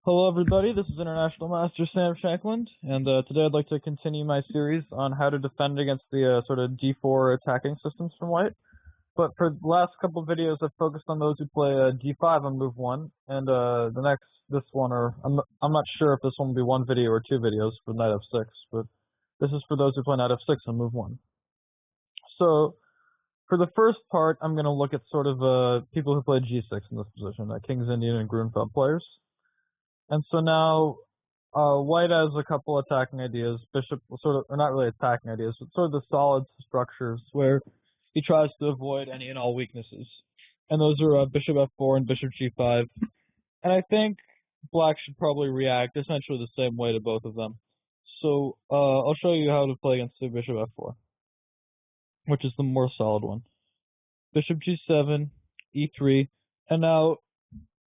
Hello everybody, this is International Master Sam Shankland, and today I'd like to continue my series on how to defend against the sort of d4 attacking systems from white. But for the last couple of videos I've focused on those who play d5 on move 1, and this one, or I'm not sure if this one will be one video or two videos for knight f6, but this is for those who play knight f6 on move 1. So, for the first part, I'm going to look at sort of people who play g6 in this position, King's Indian and Grunfeld players. And so now, white has a couple attacking ideas, bishop, sort of, or not really attacking ideas, but sort of the solid structures where he tries to avoid any and all weaknesses. And those are bishop f4 and bishop g5. And I think black should probably react essentially the same way to both of them. So I'll show you how to play against the bishop f4, which is the more solid one. Bishop g7, e3, and now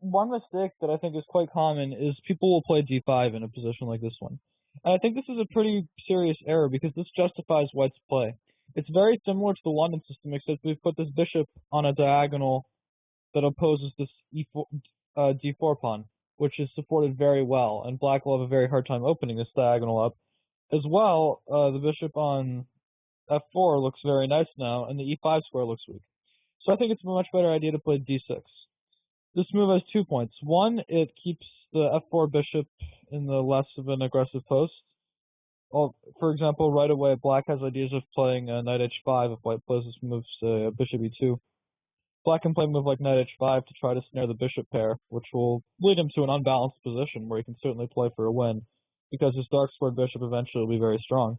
one mistake that I think is quite common is people will play d5 in a position like this one. And I think this is a pretty serious error because this justifies white's play. It's very similar to the London system, except we've put this bishop on a diagonal that opposes this d4 pawn, which is supported very well, and black will have a very hard time opening this diagonal up. As well, the bishop on f4 looks very nice now, and the e5 square looks weak. So I think it's a much better idea to play d6. This move has 2 points. One, it keeps the f4 bishop in the less of an aggressive post. Well, for example, right away, black has ideas of playing knight h5 if white plays this move, say, bishop e2. Black can play a move like knight h5 to try to snare the bishop pair, which will lead him to an unbalanced position where he can certainly play for a win, because his dark squared bishop eventually will be very strong.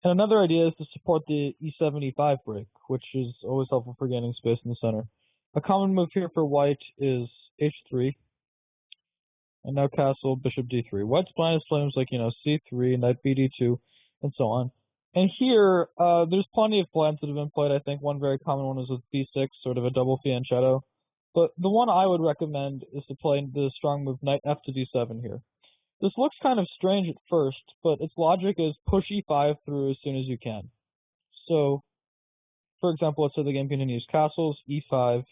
And another idea is to support the e7, e5 break, which is always helpful for gaining space in the center. A common move here for white is h3, and now castle, bishop d3. White's plan is to play moves like, c3, knight bd2, and so on. And here, there's plenty of plans that have been played. I think one very common one is with b6, sort of a double fianchetto. But the one I would recommend is to play the strong move knight f to d7 here. This looks kind of strange at first, but its logic is push e5 through as soon as you can. So, for example, let's say the game continues castles, e5.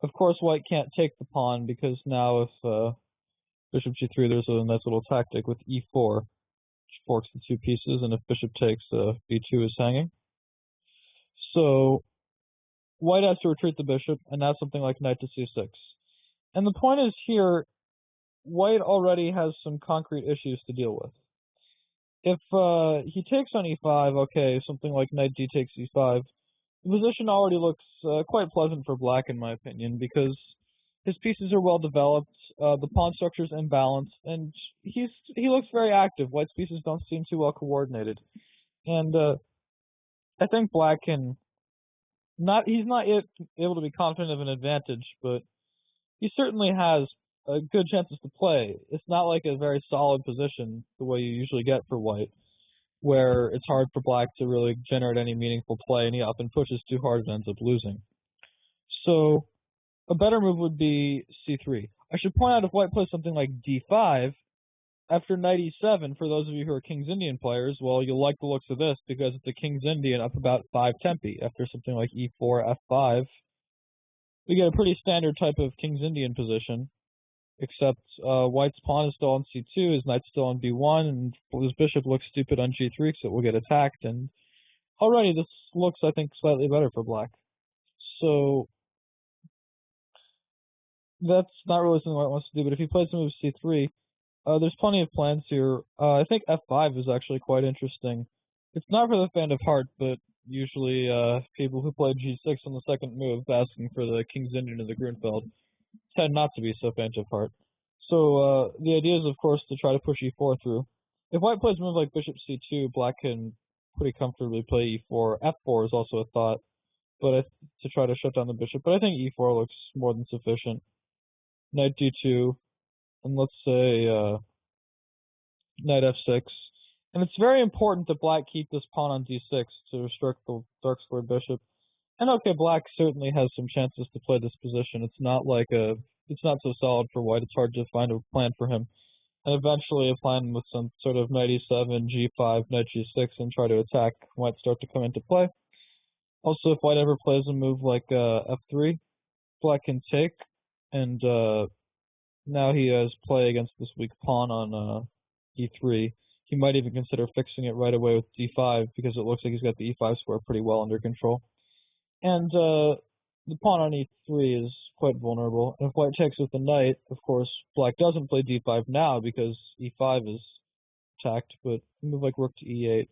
Of course, white can't take the pawn because now if bishop g3, there's a nice little tactic with e4, which forks the two pieces, and if bishop takes, b2 is hanging. So white has to retreat the bishop, and now something like knight to c6. And the point is here, white already has some concrete issues to deal with. If he takes on e5, okay, something like knight d takes e5, the position already looks quite pleasant for black, in my opinion, because his pieces are well developed, the pawn structure is imbalanced, and he looks very active. White's pieces don't seem too well coordinated. And I think black he's not able to be confident of an advantage, but he certainly has good chances to play. It's not like a very solid position the way you usually get for white, where it's hard for black to really generate any meaningful play, and he often pushes too hard and ends up losing. So a better move would be c3. I should point out if white plays something like d5, after knight e7, for those of you who are King's Indian players, well, you'll like the looks of this because it's a King's Indian up about 5 tempi. After something like e4, f5, we get a pretty standard type of King's Indian position, except white's pawn is still on c2, his knight's still on b1, and his bishop looks stupid on g3, so it will get attacked, and already this looks, I think, slightly better for black. So that's not really something white wants to do, but if he plays the move c3, there's plenty of plans here. I think f5 is actually quite interesting. It's not for the faint of heart, but usually people who play g6 on the second move, asking for the King's Indian or the Grunfeld, tend not to be so faint of heart. So the idea is, of course, to try to push e4 through. If white plays a move like bishop c2, black can pretty comfortably play e4. f4 is also a thought, but to try to shut down the bishop. But I think e4 looks more than sufficient. Knight d2, and let's say knight f6. And it's very important that black keep this pawn on d6 to restrict the dark squared bishop. And okay, black certainly has some chances to play this position. It's not like a it's not so solid for white. It's hard to find a plan for him. And eventually a plan with some sort of knight e7, g5, knight g6, and try to attack might start to come into play. Also, if white ever plays a move like f3, black can take, and now he has play against this weak pawn on e3. He might even consider fixing it right away with d5 because it looks like he's got the e5 square pretty well under control. And the pawn on e3 is quite vulnerable. And if white takes with the knight, of course, black doesn't play d5 now because e5 is attacked, but a move like rook to e8.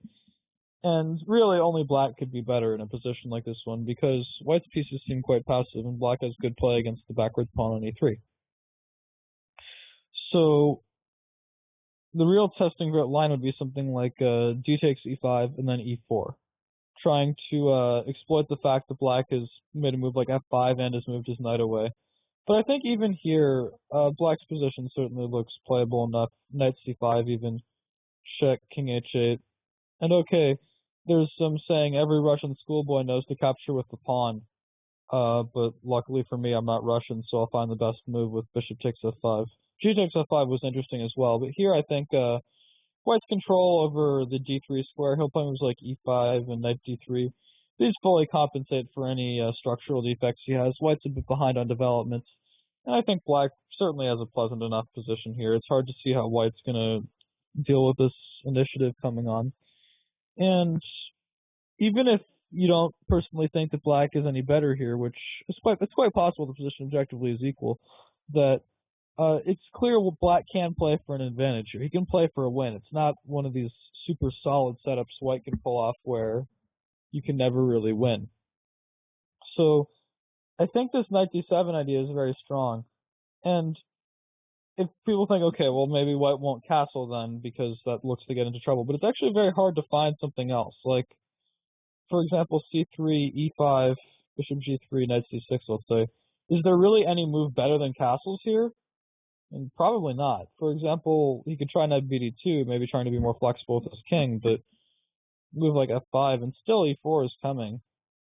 And really, only black could be better in a position like this one because white's pieces seem quite passive and black has good play against the backwards pawn on e3. So the real testing line would be something like d takes e5 and then e4, trying to exploit the fact that black has made a move like f5 and has moved his knight away. But I think even here, black's position certainly looks playable enough. Knight c5 even, check, king h8. And okay, there's some saying every Russian schoolboy knows to capture with the pawn. But luckily for me, I'm not Russian, so I'll find the best move with bishop takes f5. G takes f5 was interesting as well, but here I think white's control over the d3 square. He'll play moves like e5 and knight d3. These fully compensate for any structural defects he has. White's a bit behind on developments, and I think black certainly has a pleasant enough position here. It's hard to see how white's going to deal with this initiative coming on. And even if you don't personally think that black is any better here, which is it's quite possible the position objectively is equal, that it's clear what black can play for an advantage here. He can play for a win. It's not one of these super solid setups white can pull off where you can never really win. So I think this knight d7 idea is very strong. And if people think, okay, well, maybe white won't castle then because that looks to get into trouble, but it's actually very hard to find something else. Like, for example, c3, e5, bishop g3, knight c6, let's say. Is there really any move better than castles here? And probably not. For example, he could try knight bd2, maybe trying to be more flexible with his king, but move like f5, and still e4 is coming.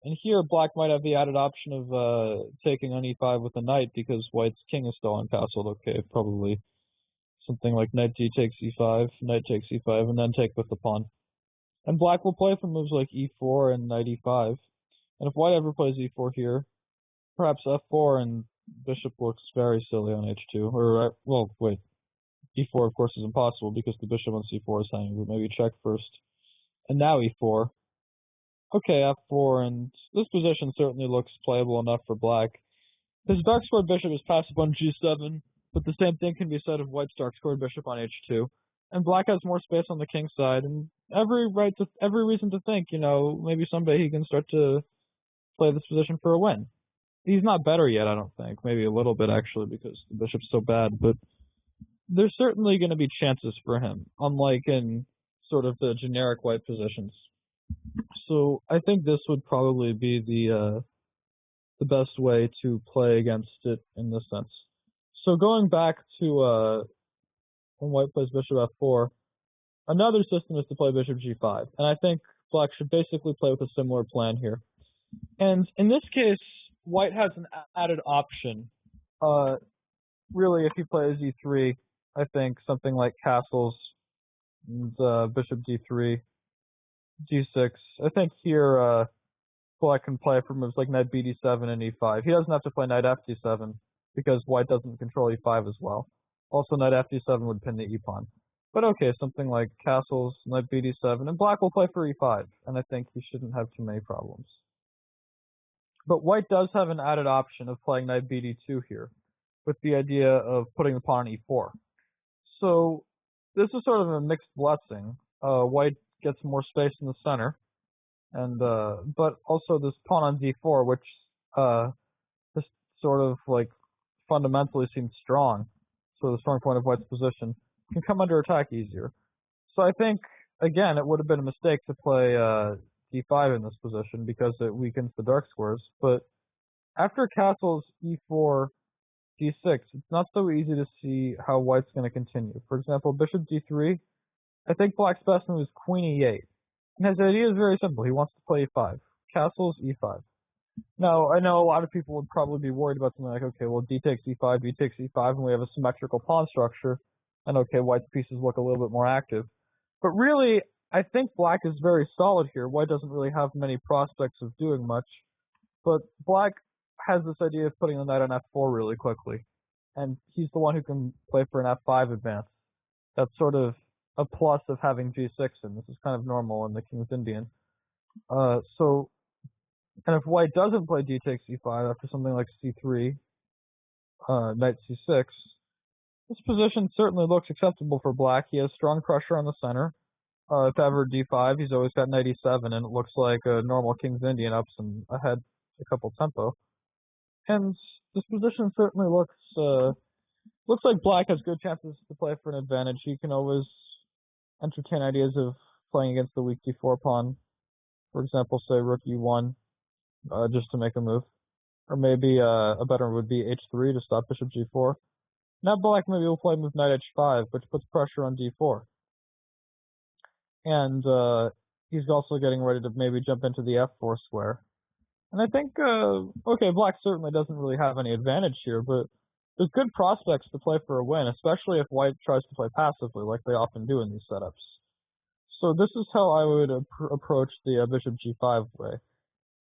And here, black might have the added option of taking on e5 with a knight because white's king is still uncastled. Okay, probably something like knight d takes e5, knight takes e5, and then take with the pawn. And black will play for moves like e4 and knight e5. And if white ever plays e4 here, perhaps f4 and bishop looks very silly on h2. Or, well, wait. e4, of course, is impossible because the bishop on c4 is hanging, but maybe check first. And now e4. Okay, f4, and this position certainly looks playable enough for black. His dark-squared bishop is passive on g7, but the same thing can be said of white's dark-squared bishop on h2. And black has more space on the king side, and every reason to think, maybe someday he can start to play this position for a win. He's not better yet, I don't think. Maybe a little bit, actually, because the bishop's so bad, but there's certainly going to be chances for him, unlike in sort of the generic white positions. So I think this would probably be the best way to play against it in this sense. So going back to when white plays bishop f4, another system is to play bishop g5, and I think black should basically play with a similar plan here. And in this case, white has an added option. Really, if he plays e3, I think something like castles, and bishop d3, g6. I think here black can play for moves like knight bd7 and e5. He doesn't have to play knight fd7 because white doesn't control e5 as well. Also, knight fd7 would pin the e-pawn. But okay, something like castles, knight bd7, and black will play for e5, and I think he shouldn't have too many problems. But white does have an added option of playing knight bd2 here, with the idea of putting the pawn on e4. So this is sort of a mixed blessing. White gets more space in the center, and but also this pawn on d4, which just sort of like fundamentally seems strong, so the strong point of white's position, can come under attack easier. So I think, again, it would have been a mistake to play d5 in this position because it weakens the dark squares, but after castles e4, d6, it's not so easy to see how white's going to continue. For example, bishop d3, I think black's best move is queen e8. And his idea is very simple. He wants to play e5. Castles e5. Now, I know a lot of people would probably be worried about something like, okay, well, d takes e5, b takes e5, and we have a symmetrical pawn structure, and okay, white's pieces look a little bit more active. But really, I think black is very solid here. White doesn't really have many prospects of doing much, but black has this idea of putting the knight on f4 really quickly, and he's the one who can play for an f5 advance. That's sort of a plus of having g6 in. This is kind of normal in the King's Indian. And if white doesn't play d takes e5 after something like c3, knight c6, this position certainly looks acceptable for black. He has strong pressure on the center. If ever d5, he's always got knight e7, and it looks like a normal King's Indian ups and ahead a couple tempo. And this position certainly looks like black has good chances to play for an advantage. He can always entertain ideas of playing against the weak d4 pawn. For example, say rook e1, just to make a move. Or maybe a better would be h3 to stop bishop g4. Now black maybe will play move knight h5, which puts pressure on d4. And he's also getting ready to maybe jump into the f4 square. And I think, okay, black certainly doesn't really have any advantage here, but there's good prospects to play for a win, especially if white tries to play passively, like they often do in these setups. So this is how I would approach the bishop g5 way.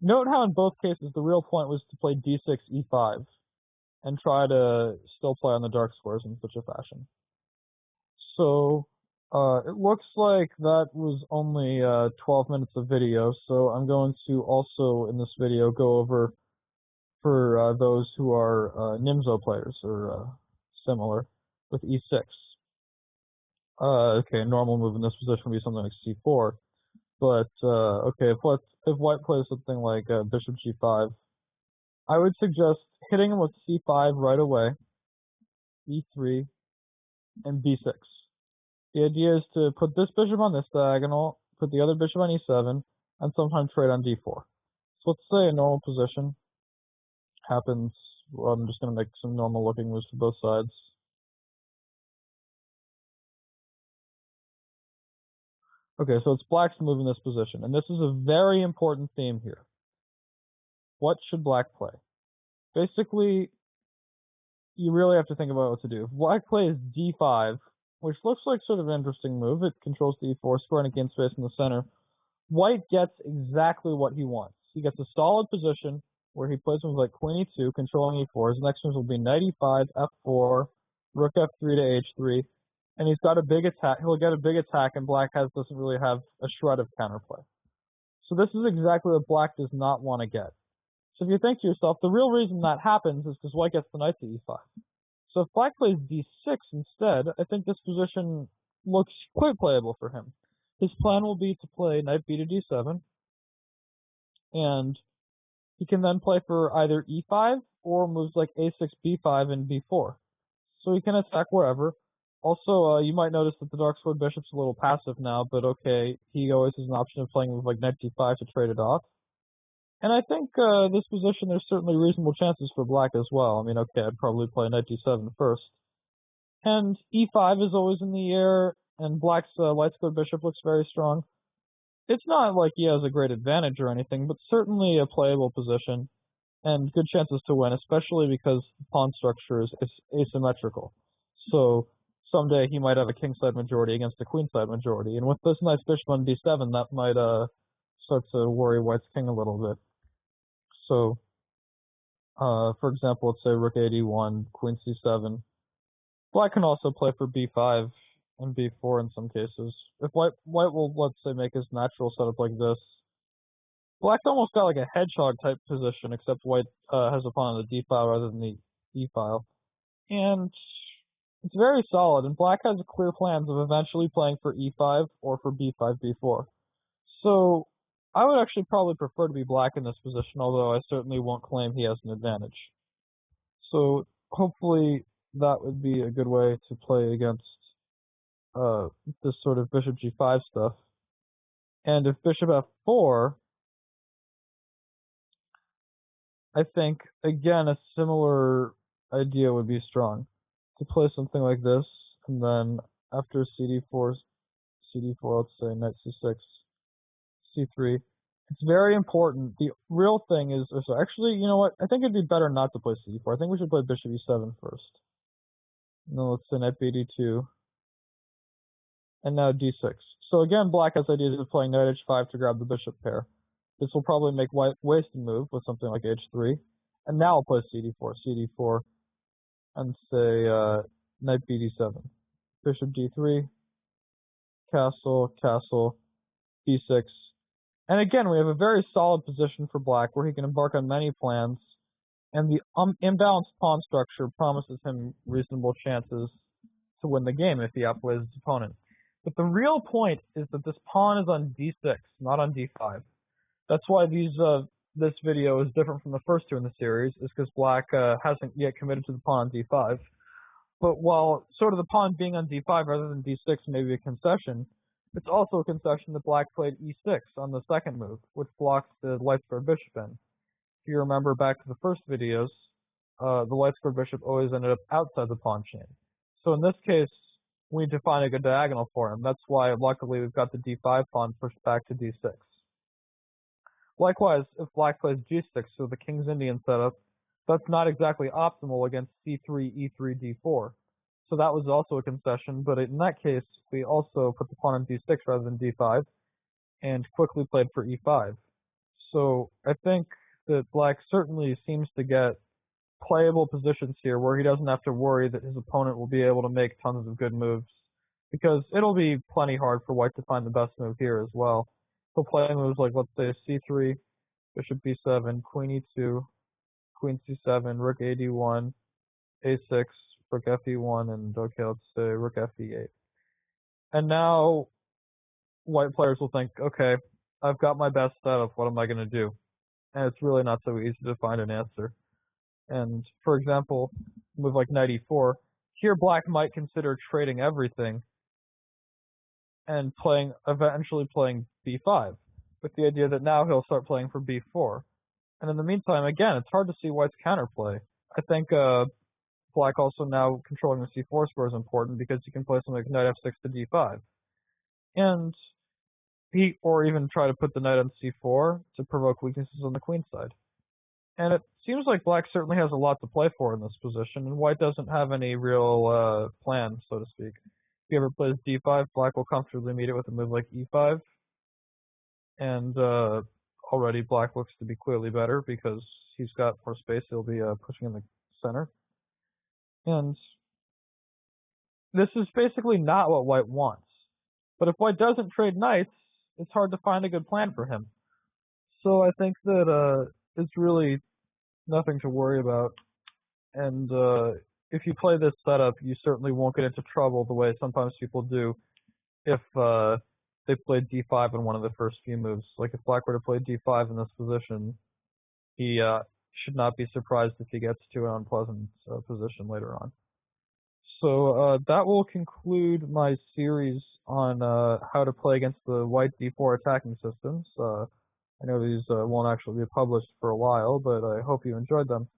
Note how in both cases the real point was to play d6, e5, and try to still play on the dark squares in such a fashion. So it looks like that was only 12 minutes of video, so I'm going to also in this video go over for those who are Nimzo players or similar with e6. Okay, normal move in this position would be something like c4, but okay, if white plays something like bishop g5, I would suggest hitting him with c5 right away, e3, and b6. The idea is to put this bishop on this diagonal, put the other bishop on e7, and sometimes trade on d4. So let's say a normal position happens. Well, I'm just going to make some normal looking moves for both sides. Okay, so it's black's move in this position, and this is a very important theme here. What should black play? Basically, you really have to think about what to do. If black plays d5, which looks like sort of an interesting move, it controls the e4 square and it gains space in the center, white gets exactly what he wants. He gets a solid position where he plays moves like queen e2, controlling e4. His next moves will be knight e5, f4, rook f3 to h3, and he's got a big attack. He'll get a big attack, and black doesn't really have a shred of counterplay. So this is exactly what black does not want to get. So if you think to yourself, the real reason that happens is because white gets the knight to e5. So if black plays d6 instead, I think this position looks quite playable for him. His plan will be to play knight b to d7, and he can then play for either e5 or moves like a6, b5, and b4. So he can attack wherever. Also, you might notice that the dark squared bishop's a little passive now, but okay, he always has an option of playing with like knight d5 to trade it off. And I think this position, there's certainly reasonable chances for black as well. I mean, okay, I'd probably play knight d7 first. And e5 is always in the air, and black's light squared bishop looks very strong. It's not like he has a great advantage or anything, but certainly a playable position, and good chances to win, especially because the pawn structure is asymmetrical. So someday he might have a kingside majority against a queenside majority, and with this knight's bishop on d7, that might start to worry white's king a little bit. So, for example, let's say rook a1, queen c7. Black can also play for b5 and b4 in some cases. If white will, let's say, make his natural setup like this, black's almost got like a hedgehog type position, except white has a pawn on the d file rather than the e file. And it's very solid, and black has clear plans of eventually playing for e5 or for b5, b4. So I would actually probably prefer to be black in this position, although I certainly won't claim he has an advantage. So hopefully that would be a good way to play against this sort of bishop g5 stuff. And if bishop f4, I think, again, a similar idea would be strong. To play something like this, and then after cd4, let's say knight c6, c3, It's very important. The real thing is, so actually, you know what? I think it'd be better not to play c4. I think we should play bishop e7 first. No, let's say knight b d2. And now d6. So again, black has ideas of playing knight h5 to grab the bishop pair. This will probably make white waste a move with something like h3. And now I'll play cd4, and say knight bd7. Bishop d3, castle, castle, d6. And again, we have a very solid position for black where he can embark on many plans, and the imbalanced pawn structure promises him reasonable chances to win the game if he outplays his opponent. But the real point is that this pawn is on d6, not on d5. That's why this video is different from the first two in the series, is because black hasn't yet committed to the pawn on d5. But while sort of the pawn being on d5 rather than d6 may be a concession, it's also a concession that black played e6 on the second move, which blocks the light square bishop in. If you remember back to the first videos, the light square bishop always ended up outside the pawn chain. So in this case, we need to find a good diagonal for him. That's why, luckily, we've got the d5 pawn pushed back to d6. Likewise, if black plays g6, so the King's Indian setup, that's not exactly optimal against c3, e3, d4. So that was also a concession, but in that case, we also put the pawn on d6 rather than d5, and quickly played for e5. So I think that black certainly seems to get playable positions here where he doesn't have to worry that his opponent will be able to make tons of good moves, because it'll be plenty hard for white to find the best move here as well. He'll play moves like, let's say, c3, bishop b7, queen e2, queen c7, rook a d1, a6, rook fe1, and okay, let's say rook fe8. And now white players will think, okay, I've got my best setup, what am I going to do? And it's really not so easy to find an answer. And for example, move like knight e4, here black might consider trading everything and eventually playing b5, with the idea that now he'll start playing for b4. And in the meantime, again, it's hard to see white's counterplay. I think black also now controlling the c4 square is important because you can play something like knight f6 to d5. And or even try to put the knight on c4 to provoke weaknesses on the queen side. And it seems like black certainly has a lot to play for in this position, and white doesn't have any real plan, so to speak. If he ever plays d5, black will comfortably meet it with a move like e5. And already black looks to be clearly better because he's got more space. He'll be pushing in the center. And this is basically not what white wants. But if white doesn't trade knights, it's hard to find a good plan for him. So I think that it's really nothing to worry about. And if you play this setup, you certainly won't get into trouble the way sometimes people do if they played d5 in one of the first few moves. Like if black were to play d5 in this position, he should not be surprised if he gets to an unpleasant position later on. So that will conclude my series on how to play against the white d4 attacking systems. I know these won't actually be published for a while, but I hope you enjoyed them.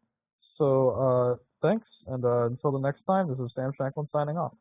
So thanks, and until the next time, this is Sam Shanklin signing off.